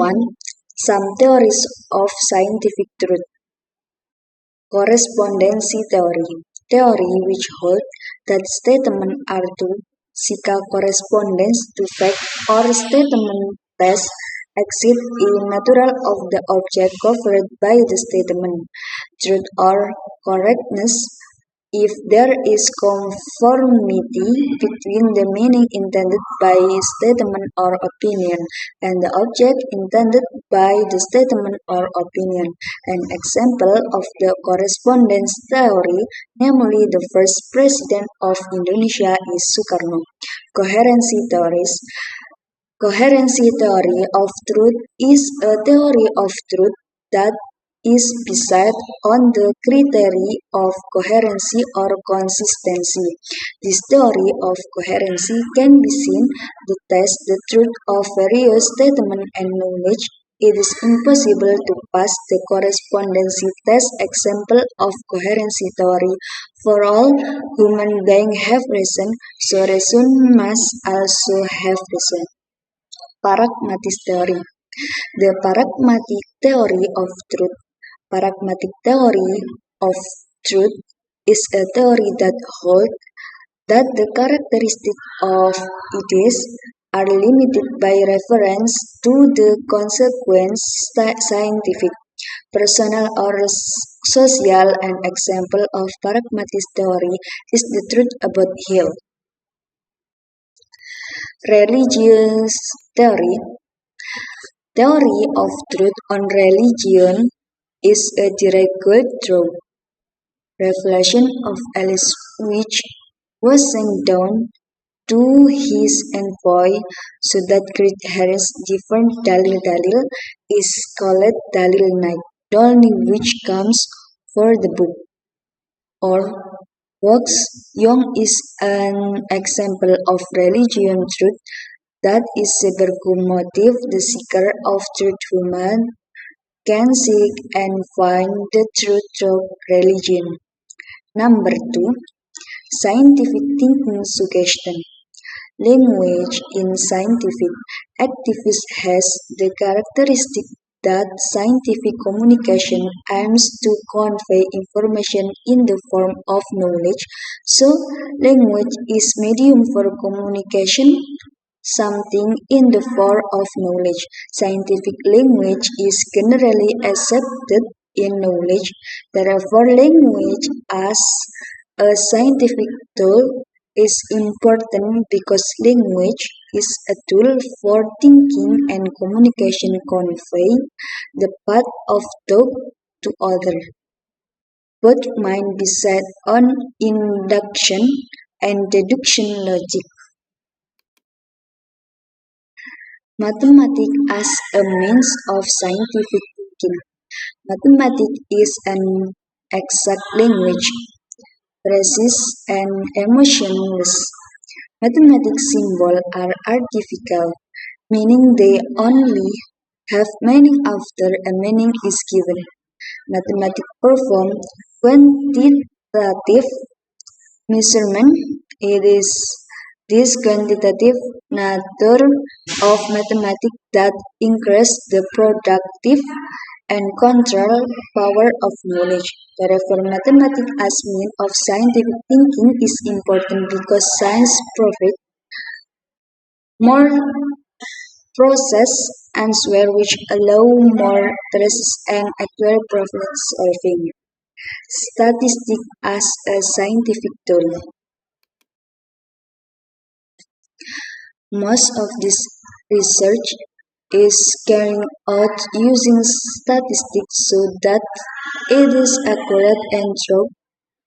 1. Some theories of scientific truth. Correspondency theory. Theory which hold that statements are true, seek correspondence to fact, or statement test exit in natural of the object covered by the statement, truth or correctness, if there is conformity between the meaning intended by statement or opinion and the object intended by the statement or opinion. An example of the correspondence theory, namely the first president of Indonesia, is Soekarno. Coherency theories. Coherency theory of truth is a theory of truth that is based on the criteria of coherency or consistency. This theory of coherency can be seen to test the truth of various statements and knowledge. It is impossible to pass the correspondency test. Example of coherency theory: for all human beings have reason, so reason must also have reason. Pragmatic theory. The pragmatic theory of truth. Pragmatic theory of truth is a theory that holds that the characteristics of ideas are limited by reference to the consequence scientific, personal, or social. An example of pragmatic theory is the truth about health. Religious theory. Theory of truth on religion is a direct quote from Revelation of Alice, which was sent down to his envoy so that great Harris different dalil is called dalil night, only which comes for the book. Or works young is an example of religion truth that is seberku motive the seeker of truth human can seek and find the truth through religion. Number 2. Scientific thinking suggestion. Language in scientific activities has the characteristic that scientific communication aims to convey information in the form of knowledge, so language is medium for communication something in the form of knowledge. Scientific language is generally accepted in knowledge. Therefore, language as a scientific tool is important because language is a tool for thinking and communication, conveying the path of thought to others. Both might be set on induction and deduction logic. Mathematics as a means of scientific thinking. Mathematics is an exact language, precise and emotionless. Mathematical symbols are artificial, meaning they only have meaning after a meaning is given. Mathematics perform quantitative measurement. It is this quantitative nature of mathematics that increases the productive and control power of knowledge. Therefore, mathematics as means of scientific thinking is important because science provides more process answer which allow more traces and actual problem solving. Statistics as a scientific tool. Most of this research is carried out using statistics so that it is accurate and true,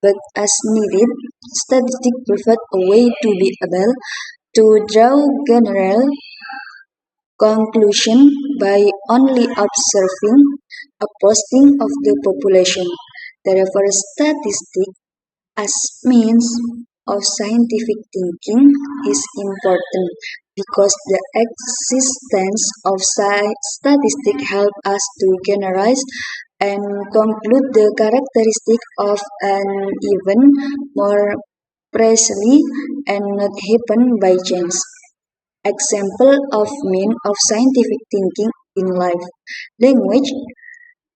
but as needed, statistics provide a way to be able to draw general conclusion by only observing a posting of the population. Therefore, statistics as means of scientific thinking is important because the existence of statistics help us to generalize and conclude the characteristic of an event more precisely and not happen by chance. Example of mean of scientific thinking in life. Language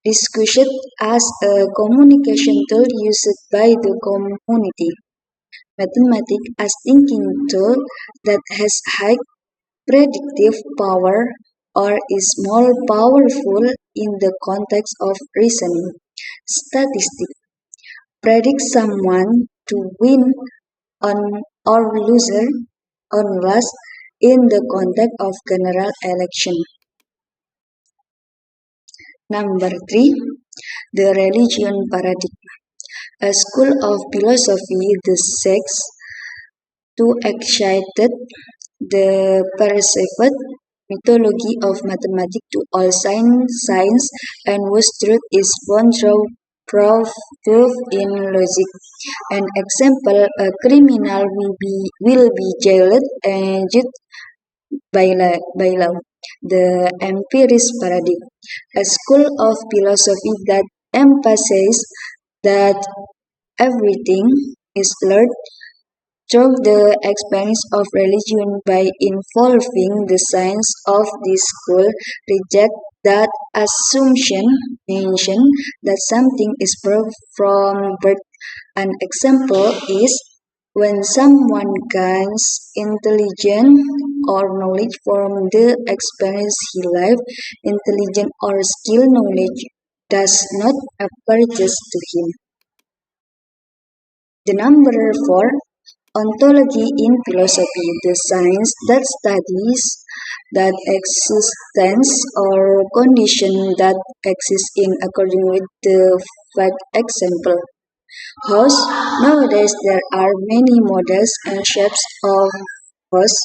discussed as a communication tool used by the community. Mathematics as thinking tool that has high predictive power or is more powerful in the context of reasoning. Statistics predict someone to win on or loser on last in the context of general election. Number 3, the religion paradigm. A school of philosophy the seeks to excite the perceived mythology of mathematics to all science and whose truth is found through proof in logic. An example, a criminal will be jailed and judged by law. The empirist paradigm, a school of philosophy that emphasizes that everything is learned through the experience of religion by involving the science of this school reject that assumption mention that something is proved from birth. An example is when someone gains intelligence or knowledge from the experience he lives, intelligence or skill knowledge does not appear just to him. The number 4, ontology in philosophy, the science that studies that existence or condition that exist in according with the fact example. House. Nowadays there are many models and shapes of house.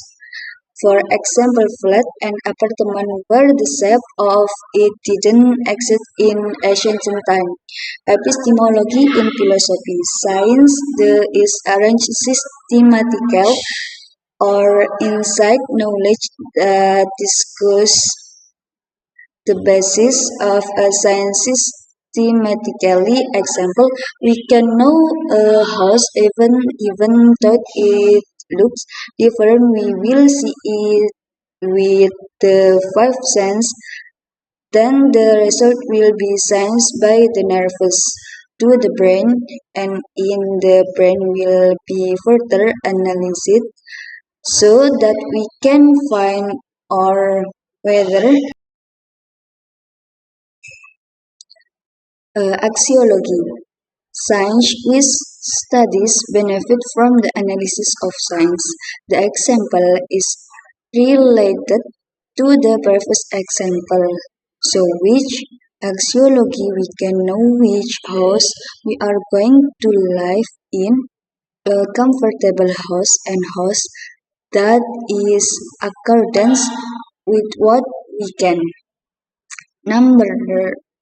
For example, flat and apartment where the shape of it didn't exist in ancient time. Epistemology in philosophy. Science is arranged systematical or inside knowledge that discuss the basis of a science systematically. Example, we can know a house even though it looks different. We will see it with the five senses. Then the result will be sensed by the nerves to the brain, and in the brain will be further analyzed so that we can find or whether axiology. Science which studies benefit from the analysis of science. The example is related to the previous example. So which axiology we can know which house we are going to live in, a comfortable house and house that is accordance with what we can. Number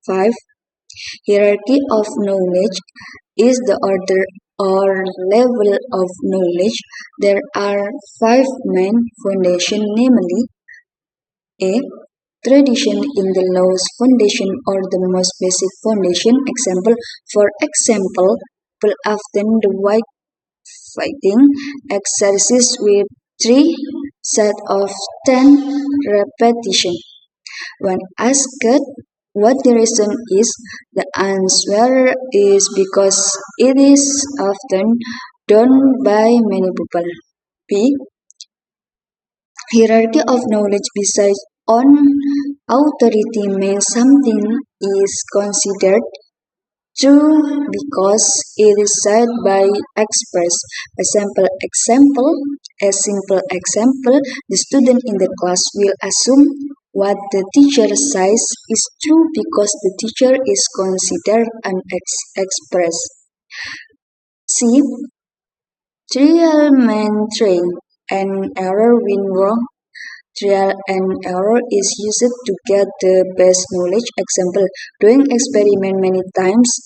5, hierarchy of knowledge is the order or level of knowledge. There are 5 main foundations, namely A. Tradition in the laws foundation or the most basic foundation. For example, people often the white fighting exercise with 3 set of 10 repetition. When asked what the reason is, the answer is because it is often done by many people. B. Hierarchy of knowledge besides on authority means something is considered true because it is said by express. A simple example, the student in the class will assume what the teacher says is true because the teacher is considered an express. C. Trial and train and error when wrong. Trial and error is used to get the best knowledge. Example, doing experiment many times,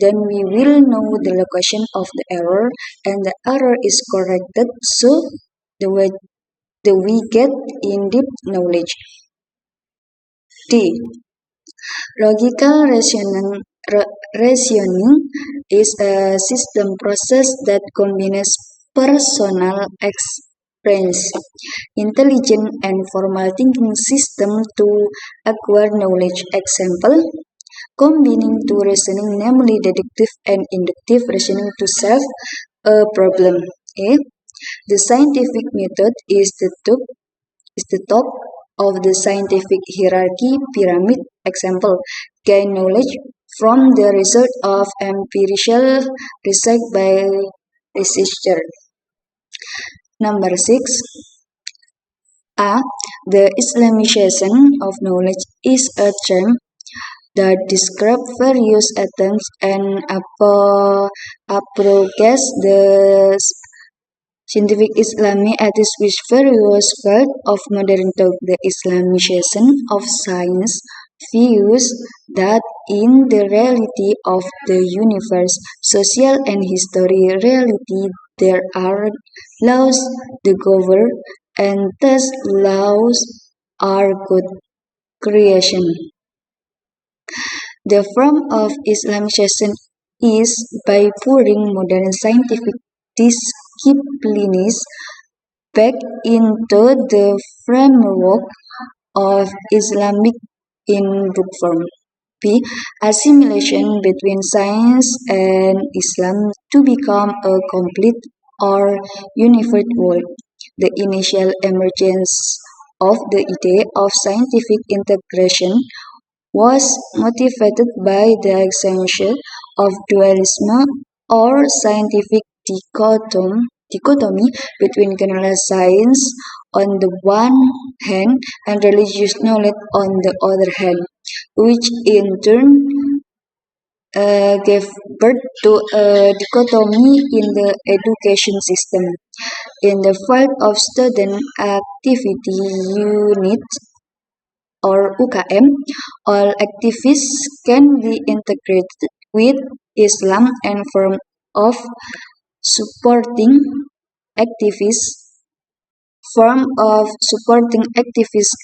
then we will know the location of the error and the error is corrected so we get in-depth knowledge. D. Logical reasoning is a system process that combines personal brains, intelligent and formal thinking system to acquire knowledge. Example, combining two reasoning, namely deductive and inductive reasoning to solve a problem. A. The scientific method is the top of the scientific hierarchy pyramid. Example, gain knowledge from the result of empirical research by researcher. Number 6. A. The Islamization of knowledge is a term that describes various attempts and approaches the scientific Islamic ethics which various parts of modern thought. The Islamization of science views that in the reality of the universe, social and historical reality, there are laws that govern, and thus laws are good creation. The form of Islamization is by pouring modern scientific disciplines back into the framework of Islamic in book form. B. Assimilation between science and Islam to become a complete or unified world. The initial emergence of the idea of scientific integration was motivated by the exemption of dualism or scientific dichotomy between general science on the one hand and religious knowledge on the other hand, which in turn gave birth to a dichotomy in the education system. In the field of student activity unit or UKM, all activists can be integrated with Islam and form of supporting activists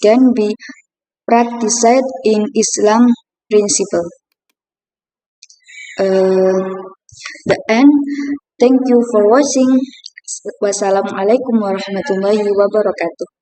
can be practiced in Islam principle. The end. Thank you for watching. Wassalamualaikum warahmatullahi wabarakatuh.